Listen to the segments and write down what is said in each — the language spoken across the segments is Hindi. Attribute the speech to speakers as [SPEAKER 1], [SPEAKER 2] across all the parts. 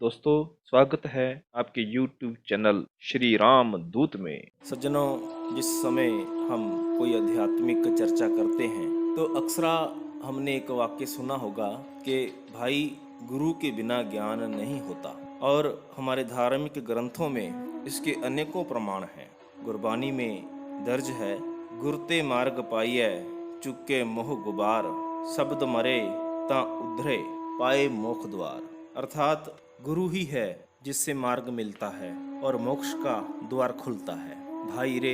[SPEAKER 1] दोस्तों, स्वागत है आपके YouTube चैनल श्री राम दूत में।
[SPEAKER 2] सज्जनों, जिस समय हम कोई आध्यात्मिक चर्चा करते हैं तो अक्सरा हमने एक वाक्य सुना होगा कि भाई गुरु के बिना ज्ञान नहीं होता। और हमारे धार्मिक ग्रंथों में इसके अनेकों प्रमाण हैं। गुरबानी में दर्ज है, गुरते मार्ग पाइयै चुके मोह गुबार, शब्द मरे ता उधरे पाए मोख द्वार। अर्थात गुरु ही है जिससे मार्ग मिलता है और मोक्ष का द्वार खुलता है। भाई रे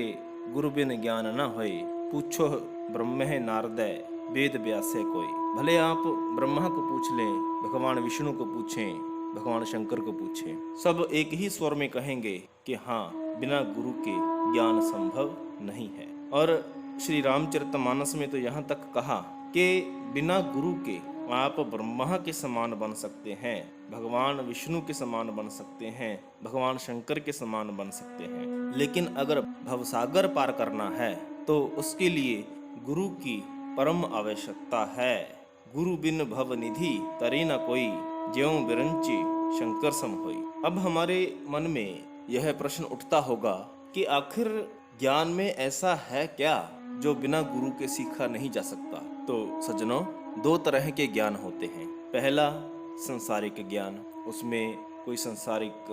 [SPEAKER 2] गुरु बिन ज्ञान न होए, पूछो ब्रह्म नारदय वेद व्यासे कोई। भले आप ब्रह्मा को पूछ लें, भगवान विष्णु को पूछें, भगवान शंकर को पूछें, सब एक ही स्वर में कहेंगे कि हाँ, बिना गुरु के ज्ञान संभव नहीं है। और श्री रामचरितमानस में तो यहाँ तक कहा कि बिना गुरु के आप ब्रह्मा के समान बन सकते हैं, भगवान विष्णु के समान बन सकते हैं, भगवान शंकर के समान बन सकते हैं, लेकिन अगर भवसागर पार करना है तो उसके लिए गुरु की परम आवश्यकता है। गुरु बिन भव निधि तरे न कोई, ज्यों बिरंची शंकर सम होई। अब हमारे मन में यह प्रश्न उठता होगा कि आखिर ज्ञान में ऐसा है क्या जो बिना गुरु के सीखा नहीं जा सकता। तो सज्जनों, दो तरह के ज्ञान होते हैं। पहला संसारिक ज्ञान, उसमें कोई संसारिक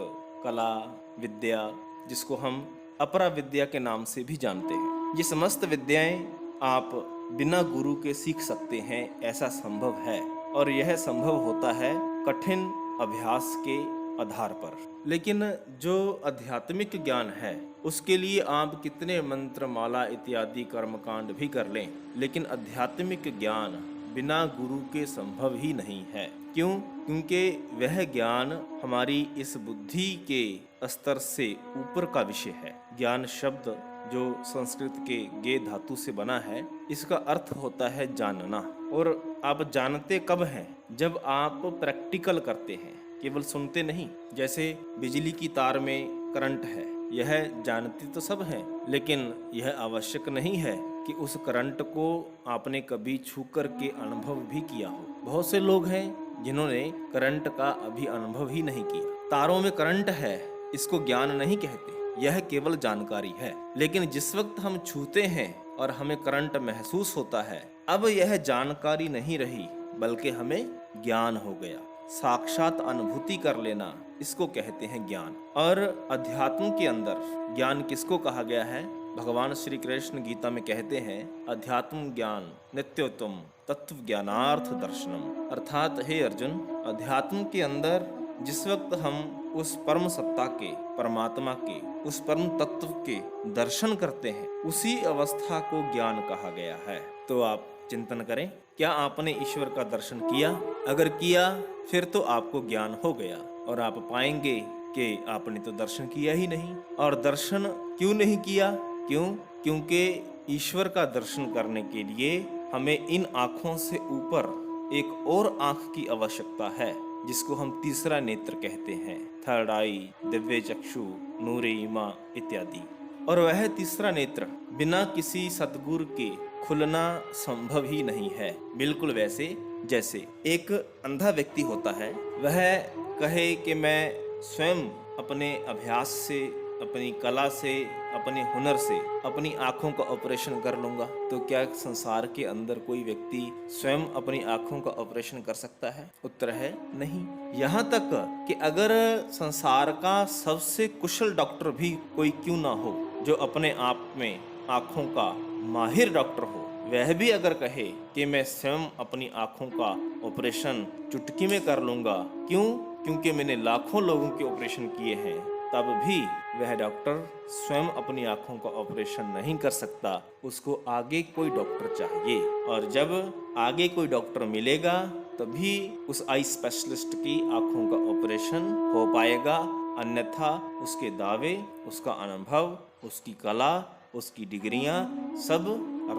[SPEAKER 2] कला विद्या, जिसको हम अपरा विद्या के नाम से भी जानते हैं, ये समस्त विद्याएं आप बिना गुरु के सीख सकते हैं, ऐसा संभव है। और यह संभव होता है कठिन अभ्यास के आधार पर। लेकिन जो आध्यात्मिक ज्ञान है उसके लिए आप कितने मंत्र माला इत्यादि कर्मकांड भी कर लें, लेकिन आध्यात्मिक ज्ञान बिना गुरु के संभव ही नहीं है। क्यों? क्योंकि वह ज्ञान हमारी इस बुद्धि के स्तर से ऊपर का विषय है। ज्ञान शब्द जो संस्कृत के गे धातु से बना है, इसका अर्थ होता है जानना। और आप जानते कब हैं? जब आप प्रैक्टिकल करते हैं, केवल सुनते नहीं। जैसे बिजली की तार में करंट है, यह जानते तो सब हैं, लेकिन यह आवश्यक नहीं है कि उस करंट को आपने कभी छू कर के अनुभव भी किया हो। बहुत से लोग हैं जिन्होंने करंट का अभी अनुभव ही नहीं किया। तारों में करंट है, इसको ज्ञान नहीं कहते, यह केवल जानकारी है। लेकिन जिस वक्त हम छूते हैं और हमें करंट महसूस होता है, अब यह जानकारी नहीं रही, बल्कि हमें ज्ञान हो गया। साक्षात अनुभूति कर लेना, इसको कहते हैं ज्ञान। और अध्यात्म के अंदर ज्ञान किसको कहा गया है? भगवान श्री कृष्ण गीता में कहते हैं, अध्यात्म ज्ञान नित्योत्तम तत्व ज्ञानार्थ दर्शनम। अर्थात हे अर्जुन, अध्यात्म के अंदर जिस वक्त हम उस परम सत्ता के, परमात्मा के, उस परम तत्व के दर्शन करते हैं, उसी अवस्था को ज्ञान कहा गया है। तो आप चिंतन करें, क्या आपने ईश्वर का दर्शन किया? अगर किया, फिर तो आपको ज्ञान हो गया। और आप पाएंगे कि आपने तो दर्शन किया ही नहीं। और दर्शन क्यों नहीं किया? क्यों? क्योंकि ईश्वर का दर्शन करने के लिए हमें इन आँखों से ऊपर एक और आँख की आवश्यकता है, जिसको हम तीसरा नेत्र कहते हैं, थर्ड आई, दिव्य चक्षु, नूरे ईमा इत्यादि। और वह तीसरा नेत्र बिना किसी सद्गुरु के खुलना संभव ही नहीं है। बिल्कुल वैसे जैसे एक अंधा व्यक्ति होता है, वह कहे कि मैं स्वयं अपने अभ्यास से, अपनी कला से, अपने हुनर से अपनी आँखों का ऑपरेशन कर लूँगा। तो क्या संसार के अंदर कोई व्यक्ति स्वयं अपनी आँखों का ऑपरेशन कर सकता है? उत्तर है नहीं। यहाँ तक कि अगर संसार का सबसे कुशल डॉक्टर भी कोई क्यों ना हो, जो अपने आप में आँखों का माहिर डॉक्टर हो, वह भी अगर कहे कि मैं स्वयं अपनी आँखों का ऑपरेशन चुटकी में कर लूँगा, क्यों? क्योंकि मैंने लाखों लोगों के ऑपरेशन किए हैं, तब भी वह डॉक्टर स्वयं अपनी आँखों का ऑपरेशन नहीं कर सकता। उसको आगे कोई डॉक्टर चाहिए। और जब आगे कोई डॉक्टर मिलेगा, तभी उस आई स्पेशलिस्ट की आँखों का ऑपरेशन हो पाएगा। अन्यथा उसके दावे, उसका अनुभव, उसकी कला, उसकी डिग्रियां सब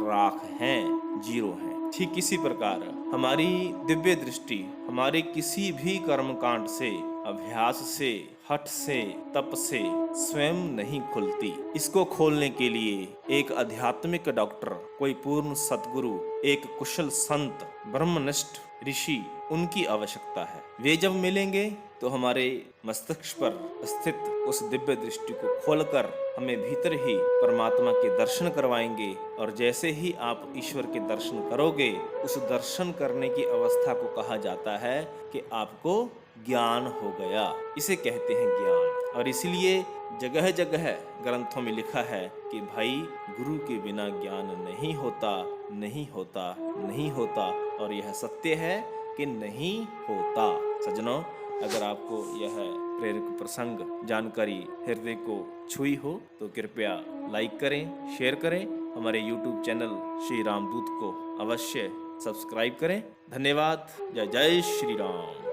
[SPEAKER 2] राख हैं, जीरो हैं। ठीक इसी प्रकार हमारी दिव्य दृष्टि हमारे किसी भी कर्मकांड से, अभ्यास से, हठ से, तप से स्वयं नहीं खुलती। इसको खोलने के लिए एक आध्यात्मिक डॉक्टर, कोई पूर्ण सद्गुरु, एक कुशल संत, ब्रह्मनिष्ठ ऋषि, उनकी आवश्यकता है। वे जब मिलेंगे तो हमारे मस्तिष्क पर स्थित उस दिव्य दृष्टि को खोलकर हमें भीतर ही परमात्मा के दर्शन करवाएंगे। और जैसे ही आप ईश्वर के दर्शन करोगे, उस दर्शन करने की अवस्था को कहा जाता है कि आपको ज्ञान हो गया। इसे कहते हैं ज्ञान। और इसलिए जगह जगह ग्रंथों में लिखा है कि भाई गुरु के बिना ज्ञान नहीं होता, नहीं होता, नहीं होता। और यह सत्य है कि नहीं होता। सज्जनों, अगर आपको यह प्रेरक प्रसंग जानकारी हृदय को छुई हो तो कृपया लाइक करें, शेयर करें। हमारे YouTube चैनल श्री रामदूत को अवश्य सब्सक्राइब करें। धन्यवाद। जय जय श्री राम।